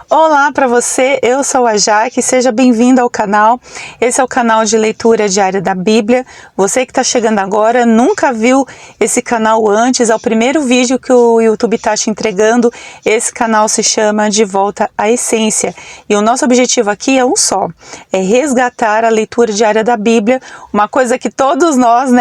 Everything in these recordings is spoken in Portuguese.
Olá para você, eu sou a Jaque, seja bem-vindo ao canal. Esse é o canal de leitura diária da Bíblia. Você que está chegando agora, nunca viu esse canal antes, é o primeiro vídeo que o YouTube está te entregando. Esse canal se chama De Volta à Essência e o nosso objetivo aqui é um só, é resgatar a leitura diária da Bíblia, uma coisa que todos nós,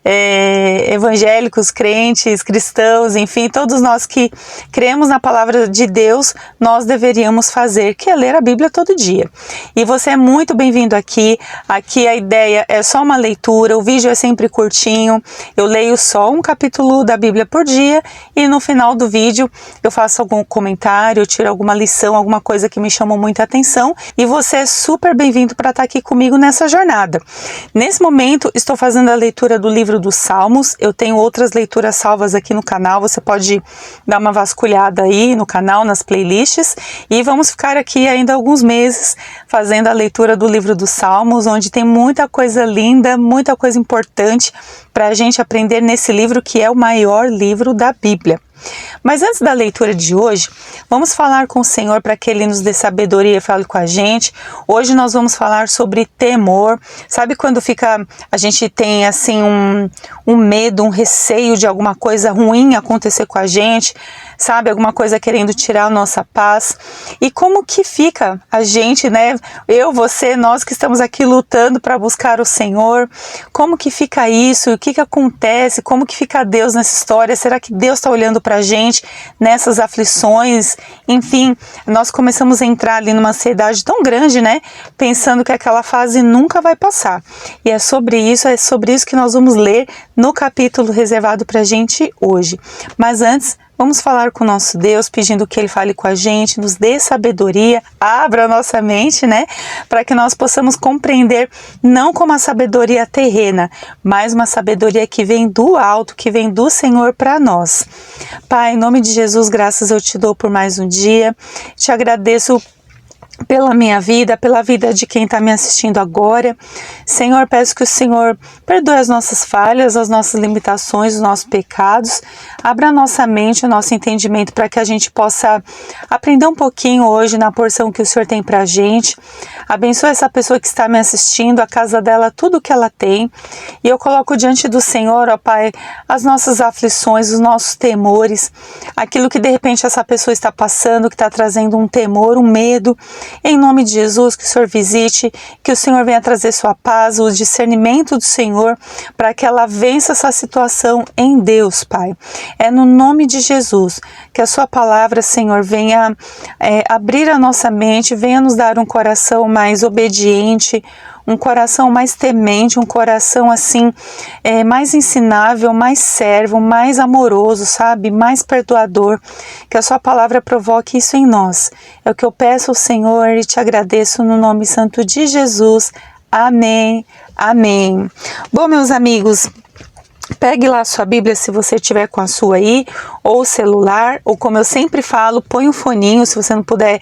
evangélicos, crentes, cristãos, enfim, todos nós que cremos na palavra de Deus, nós deveríamos fazer, que é ler a Bíblia todo dia. E você é muito bem-vindo aqui. Aqui a ideia é só uma leitura, o vídeo é sempre curtinho, eu leio só um capítulo da Bíblia por dia e no final do vídeo eu faço algum comentário, eu tiro alguma lição, alguma coisa que me chamou muita atenção e você é super bem-vindo para estar aqui comigo nessa jornada. Nesse momento estou fazendo a leitura do livro dos Salmos, eu tenho outras leituras salvas aqui no canal, você pode dar uma vasculhada aí no canal, nas playlists, e vamos ficar aqui ainda alguns meses fazendo a leitura do livro dos Salmos, onde tem muita coisa linda, muita coisa importante para a gente aprender nesse livro que é o maior livro da Bíblia. Mas antes da leitura de hoje, vamos falar com o Senhor para que Ele nos dê sabedoria e fale com a gente. Hoje nós vamos falar sobre temor. Sabe quando a gente tem assim um medo, um receio de alguma coisa ruim acontecer com a gente, sabe? Alguma coisa querendo tirar a nossa paz. E como que fica a gente, né? Eu, você, nós que estamos aqui lutando para buscar o Senhor. Como que fica isso? O que acontece? Como que fica Deus nessa história? Será que Deus está olhando para a gente nessas aflições? Enfim, nós começamos a entrar ali numa ansiedade tão grande, né? Pensando que aquela fase nunca vai passar. E é sobre isso que nós vamos ler no capítulo reservado para a gente hoje. Mas antes, vamos falar com o nosso Deus, pedindo que Ele fale com a gente, nos dê sabedoria, abra a nossa mente, né? Para que nós possamos compreender, não como a sabedoria terrena, mas uma sabedoria que vem do alto, que vem do Senhor para nós. Pai, em nome de Jesus, graças eu te dou por mais um dia, te agradeço pela minha vida, pela vida de quem está me assistindo agora. Senhor, peço que o Senhor perdoe as nossas falhas, as nossas limitações, os nossos pecados, abra a nossa mente, o nosso entendimento para que a gente possa aprender um pouquinho hoje na porção que o Senhor tem para a gente. Abençoa essa pessoa que está me assistindo, a casa dela, tudo que ela tem, e eu coloco diante do Senhor, ó Pai, as nossas aflições, os nossos temores, aquilo que de repente essa pessoa está passando, que está trazendo um temor, um medo. Em nome de Jesus, que o Senhor visite, que o Senhor venha trazer sua paz, o discernimento do Senhor, para que ela vença essa situação em Deus, Pai. É no nome de Jesus que a sua palavra, Senhor, venha abrir a nossa mente, venha nos dar um coração mais obediente, um coração mais temente, um coração assim, mais ensinável, mais servo, mais amoroso, sabe? Mais perdoador. Que a sua palavra provoque isso em nós. É o que eu peço ao Senhor e te agradeço no nome santo de Jesus. Amém. Amém. Bom, meus amigos, pegue lá a sua Bíblia se você tiver com a sua aí, ou o celular, ou como eu sempre falo, põe um foninho, se você não puder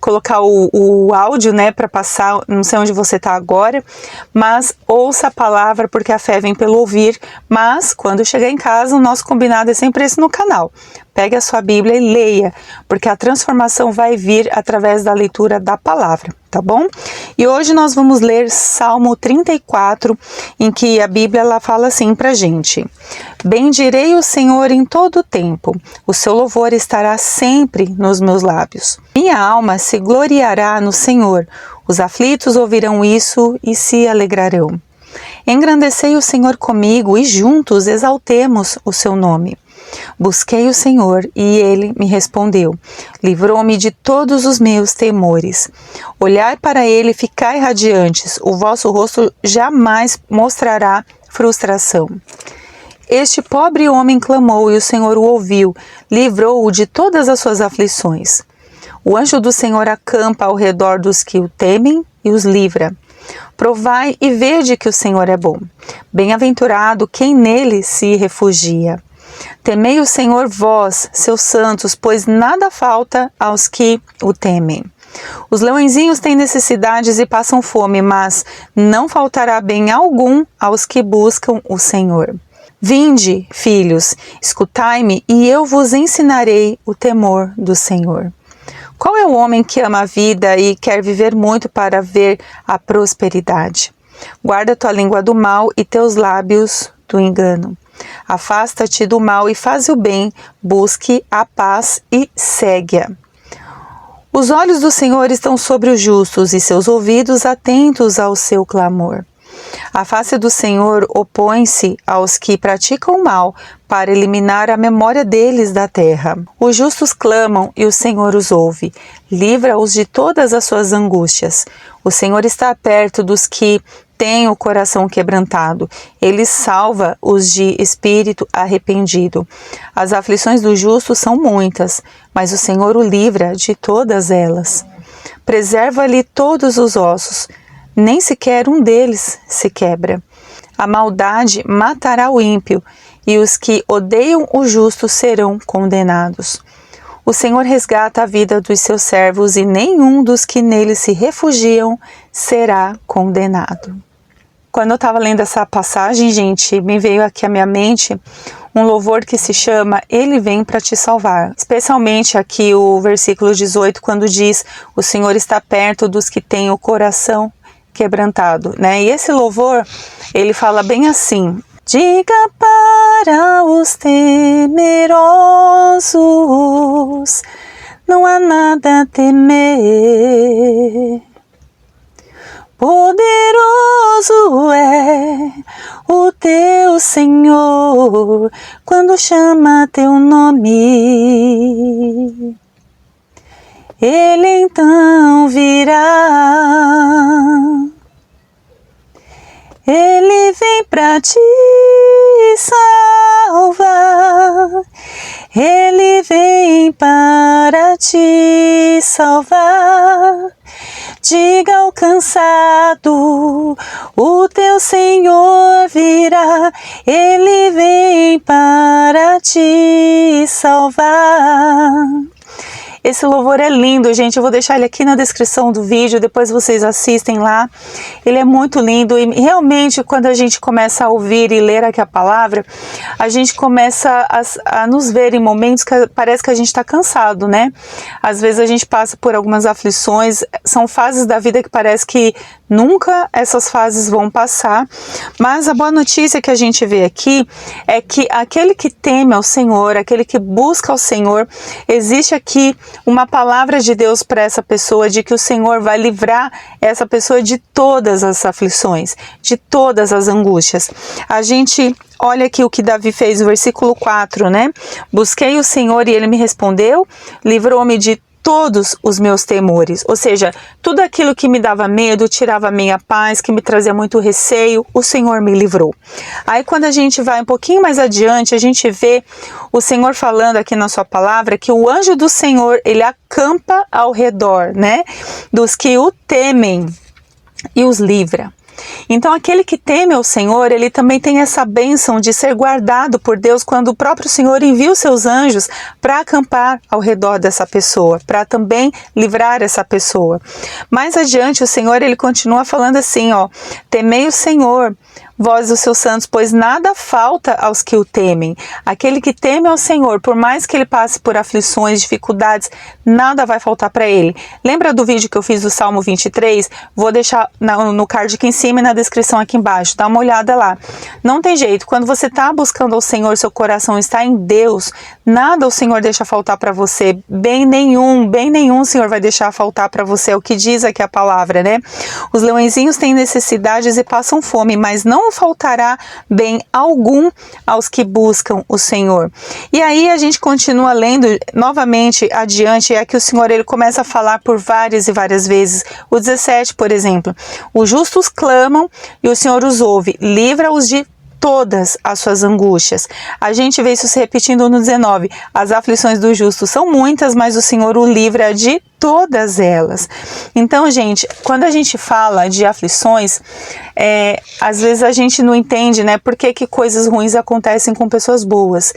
colocar o áudio, né, para passar, não sei onde você está agora, mas ouça a palavra, porque a fé vem pelo ouvir, mas quando chegar em casa, o nosso combinado é sempre esse no canal. Pegue a sua Bíblia e leia, porque a transformação vai vir através da leitura da palavra, tá bom? E hoje nós vamos ler Salmo 34, em que a Bíblia ela fala assim pra gente: bendirei o Senhor em todo o tempo, o seu louvor estará sempre nos meus lábios. Minha alma se gloriará no Senhor, os aflitos ouvirão isso e se alegrarão. Engrandecei o Senhor comigo e juntos exaltemos o seu nome. Busquei o Senhor e Ele me respondeu, livrou-me de todos os meus temores. Olhai para Ele e ficai radiantes, o vosso rosto jamais mostrará frustração. Este pobre homem clamou e o Senhor o ouviu, livrou-o de todas as suas aflições. O anjo do Senhor acampa ao redor dos que o temem e os livra. Provai e vede que o Senhor é bom. Bem-aventurado quem nele se refugia. Temei o Senhor vós, seus santos, pois nada falta aos que o temem. Os leõezinhos têm necessidades e passam fome, mas não faltará bem algum aos que buscam o Senhor. Vinde, filhos, escutai-me e eu vos ensinarei o temor do Senhor. Qual é o homem que ama a vida e quer viver muito para ver a prosperidade? Guarda tua língua do mal e teus lábios do engano. Afasta-te do mal e faz o bem, busque a paz e segue-a. Os olhos do Senhor estão sobre os justos e seus ouvidos atentos ao seu clamor. A face do Senhor opõe-se aos que praticam o mal, para eliminar a memória deles da terra. Os justos clamam e o Senhor os ouve. Livra-os de todas as suas angústias. O Senhor está perto dos que têm o coração quebrantado. Ele salva os de espírito arrependido. As aflições do justo são muitas, mas o Senhor o livra de todas elas. Preserva-lhe todos os ossos. Nem sequer um deles se quebra. A maldade matará o ímpio, e os que odeiam o justo serão condenados. O Senhor resgata a vida dos seus servos, e nenhum dos que nele se refugiam será condenado. Quando eu estava lendo essa passagem, gente, me veio aqui à minha mente um louvor que se chama Ele Vem para Te Salvar. Especialmente aqui o versículo 18, quando diz: o Senhor está perto dos que têm o coração quebrantado, né? E esse louvor, ele fala bem assim: diga para os temerosos, não há nada a temer. Poderoso é o teu Senhor, quando chama teu nome. Ele então virá. Ele vem para te salvar. Ele vem para te salvar. Diga ao cansado, o teu Senhor virá. Ele vem para te salvar. Esse louvor é lindo, gente. Eu vou deixar ele aqui na descrição do vídeo, depois vocês assistem lá. Ele é muito lindo e realmente quando a gente começa a ouvir e ler aqui a palavra, a gente começa a nos ver em momentos que parece que a gente está cansado, né? Às vezes a gente passa por algumas aflições, são fases da vida que parece que nunca essas fases vão passar, mas a boa notícia que a gente vê aqui é que aquele que teme ao Senhor, aquele que busca ao Senhor, existe aqui uma palavra de Deus para essa pessoa, de que o Senhor vai livrar essa pessoa de todas as aflições, de todas as angústias. A gente olha aqui o que Davi fez no versículo 4, né? Busquei o Senhor e ele me respondeu, livrou-me de todos os meus temores, ou seja, tudo aquilo que me dava medo, tirava a minha paz, que me trazia muito receio, o Senhor me livrou. Aí quando a gente vai um pouquinho mais adiante, a gente vê o Senhor falando aqui na sua palavra que o anjo do Senhor, ele acampa ao redor, né, dos que o temem e os livra. Então aquele que teme ao Senhor, ele também tem essa bênção de ser guardado por Deus quando o próprio Senhor envia os seus anjos para acampar ao redor dessa pessoa, para também livrar essa pessoa. Mais adiante o Senhor, ele continua falando assim, ó: temei o Senhor, vós os seus santos, pois nada falta aos que o temem. Aquele que teme ao Senhor, por mais que ele passe por aflições, dificuldades, nada vai faltar para ele. Lembra do vídeo que eu fiz do Salmo 23? Vou deixar no card aqui em cima e na descrição aqui embaixo. Dá uma olhada lá. Não tem jeito. Quando você está buscando ao Senhor, seu coração está em Deus, nada o Senhor deixa faltar para você. Bem nenhum o Senhor vai deixar faltar para você. É o que diz aqui a palavra, né? Os leõezinhos têm necessidades e passam fome, mas não faltará bem algum aos que buscam o Senhor. E aí a gente continua lendo novamente adiante, é que o Senhor, ele começa a falar por várias e várias vezes. O 17, por exemplo: os justos clamam e o Senhor os ouve, livra-os de todas as suas angústias. A gente vê isso se repetindo no 19: as aflições do justo são muitas, mas o Senhor o livra de todas elas. Então, gente, quando a gente fala de aflições, às vezes a gente não entende, né, por que coisas ruins acontecem com pessoas boas.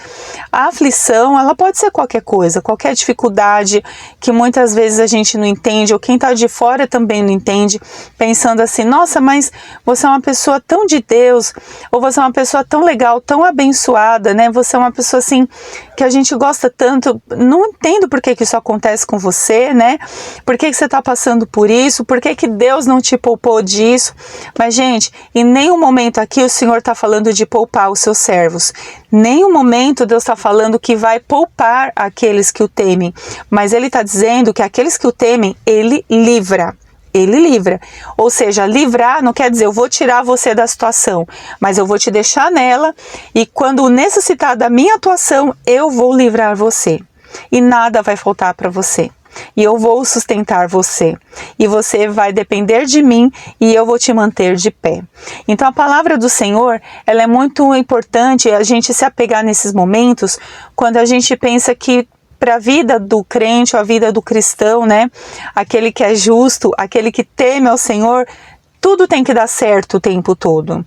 A aflição, ela pode ser qualquer coisa, qualquer dificuldade que muitas vezes a gente não entende, ou quem está de fora também não entende, pensando assim: nossa, mas você é uma pessoa tão de Deus, ou você é uma pessoa tão legal, tão abençoada, né, você é uma pessoa assim, que a gente gosta tanto, não entendo por que isso acontece com você, né, né? Por que você está passando por isso? Por que Deus não te poupou disso? Mas, gente, em nenhum momento aqui o Senhor está falando de poupar os seus servos. Nenhum momento Deus está falando que vai poupar aqueles que o temem. Mas Ele está dizendo que aqueles que o temem, Ele livra. Ele livra. Ou seja, livrar não quer dizer eu vou tirar você da situação, mas eu vou te deixar nela e quando necessitar da minha atuação, eu vou livrar você. E nada vai faltar para você. E eu vou sustentar você. E você vai depender de mim e eu vou te manter de pé. Então a palavra do Senhor, ela é muito importante a gente se apegar nesses momentos quando a gente pensa que para a vida do crente, a vida do cristão, né? Aquele que é justo, aquele que teme ao Senhor, tudo tem que dar certo o tempo todo,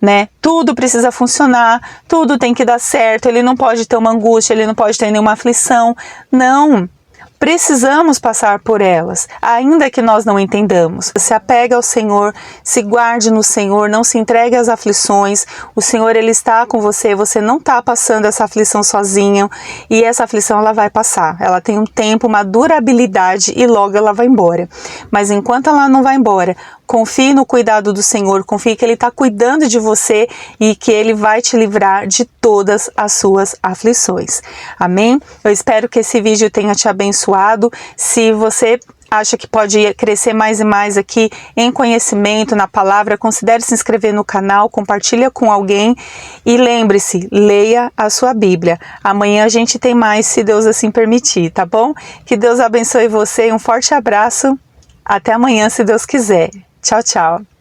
né? Tudo precisa funcionar, tudo tem que dar certo, ele não pode ter uma angústia, ele não pode ter nenhuma aflição, não. Precisamos passar por elas, ainda que nós não entendamos. Se apega ao Senhor, se guarde no Senhor, não se entregue às aflições. O Senhor, Ele está com você, você não está passando essa aflição sozinho. E essa aflição, ela vai passar. Ela tem um tempo, uma durabilidade e logo ela vai embora. Mas enquanto ela não vai embora, confie no cuidado do Senhor, confie que Ele está cuidando de você e que Ele vai te livrar de todas as suas aflições. Amém? Eu espero que esse vídeo tenha te abençoado. Se você acha que pode crescer mais e mais aqui em conhecimento, na palavra, considere se inscrever no canal, compartilha com alguém e lembre-se, leia a sua Bíblia. Amanhã a gente tem mais, se Deus assim permitir, tá bom? Que Deus abençoe você, um forte abraço, até amanhã se Deus quiser. Tchau, tchau.